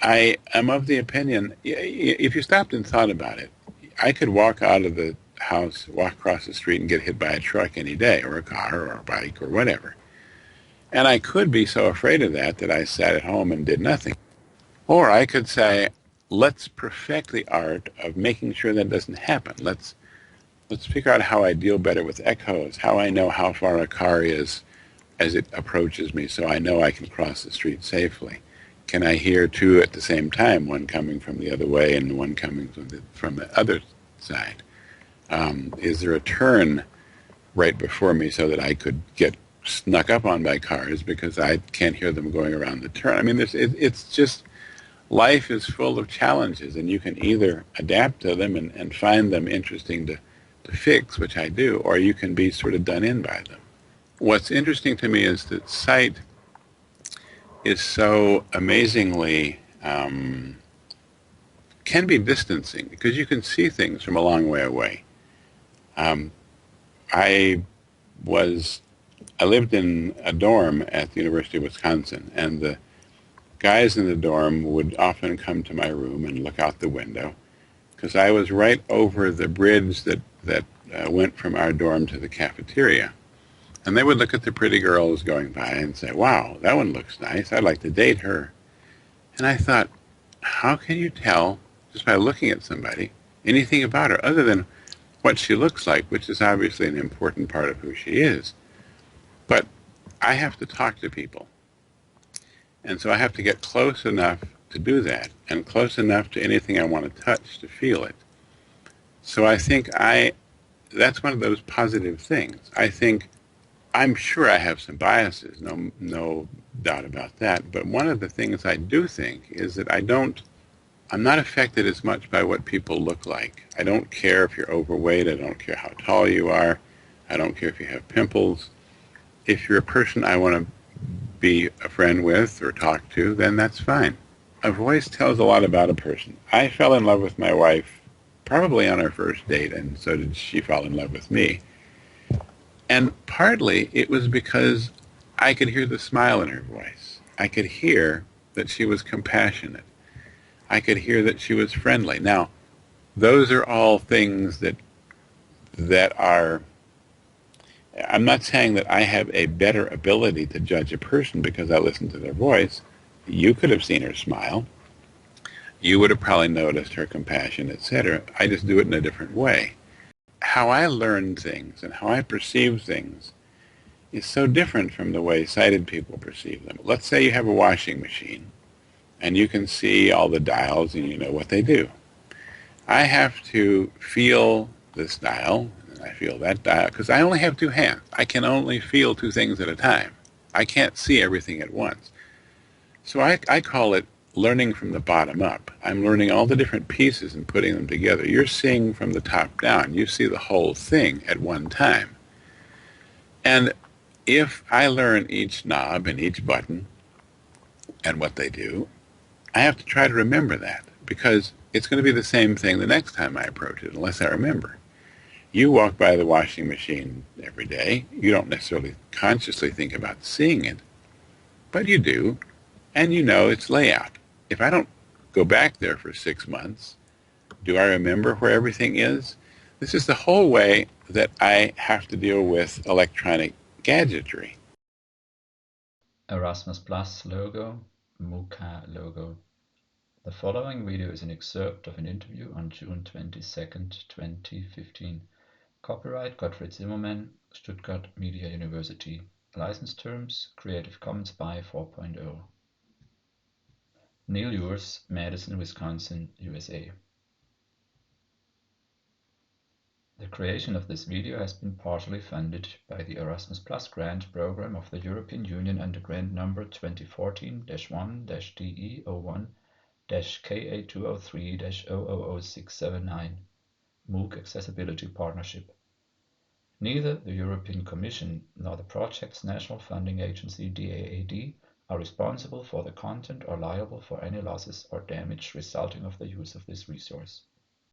I am of the opinion, if you stopped and thought about it, I could walk out of the house, walk across the street, and get hit by a truck any day, or a car, or a bike, or whatever. And I could be so afraid of that that I sat at home and did nothing. Or I could say, let's perfect the art of making sure that doesn't happen. Let's figure out how I deal better with echoes, how I know how far a car is as it approaches me so I know I can cross the street safely. Can I hear two at the same time, one coming from the other way and one coming from the other side? Is there a turn right before me so that I could get snuck up on by cars because I can't hear them going around the turn? I mean, it's just life is full of challenges, and you can either adapt to them and find them interesting to fix, which I do, or you can be sort of done in by them. What's interesting to me is that sight is so amazingly can be distancing because you can see things from a long way away. Um, I was I lived in a dorm at the University of Wisconsin, and the guys in the dorm would often come to my room and look out the window because I was right over the bridge that went from our dorm to the cafeteria. And they would look at the pretty girls going by and say, wow, that one looks nice. I'd like to date her. And I thought, how can you tell, just by looking at somebody, anything about her other than what she looks like, which is obviously an important part of who she is. But I have to talk to people. And so I have to get close enough to do that, and close enough to anything I want to touch to feel it. So I think that's one of those positive things. I'm sure I have some biases, no doubt about that. But one of the things I do think is that I'm not affected as much by what people look like. I don't care if you're overweight. I don't care how tall you are. I don't care if you have pimples. If you're a person I want to be a friend with or talk to, then that's fine. A voice tells a lot about a person. I fell in love with my wife probably on our first date, and so did she fall in love with me. And partly it was because I could hear the smile in her voice. I could hear that she was compassionate. I could hear that she was friendly. Now, those are all things that are. I'm not saying that I have a better ability to judge a person because I listen to their voice. You could have seen her smile. You would have probably noticed her compassion, etc. I just do it in a different way. How I learn things and how I perceive things is so different from the way sighted people perceive them. Let's say you have a washing machine and you can see all the dials and you know what they do. I have to feel this dial, and I feel that dial, because I only have two hands. I can only feel two things at a time. I can't see everything at once. So I call it learning from the bottom up. I'm learning all the different pieces and putting them together. You're seeing from the top down. You see the whole thing at one time. And if I learn each knob and each button and what they do, I have to try to remember that because it's going to be the same thing the next time I approach it unless I remember. You walk by the washing machine every day. You don't necessarily consciously think about seeing it, but you do, and you know its layout. If I don't go back there for 6 months, do I remember where everything is? This is the whole way that I have to deal with electronic gadgetry. Erasmus Plus logo, MOOC logo. The following video is an excerpt of an interview on June 22nd, 2015. Copyright Gottfried Zimmermann, Stuttgart Media University. License terms Creative Commons by 4.0. Neal Ewers, Madison, Wisconsin, USA. The creation of this video has been partially funded by the Erasmus Plus grant program of the European Union under grant number 2014-1-DE01-KA203-000679, MOOC Accessibility Partnership. Neither the European Commission nor the project's national funding agency DAAD are responsible for the content or liable for any losses or damage resulting of the use of this resource.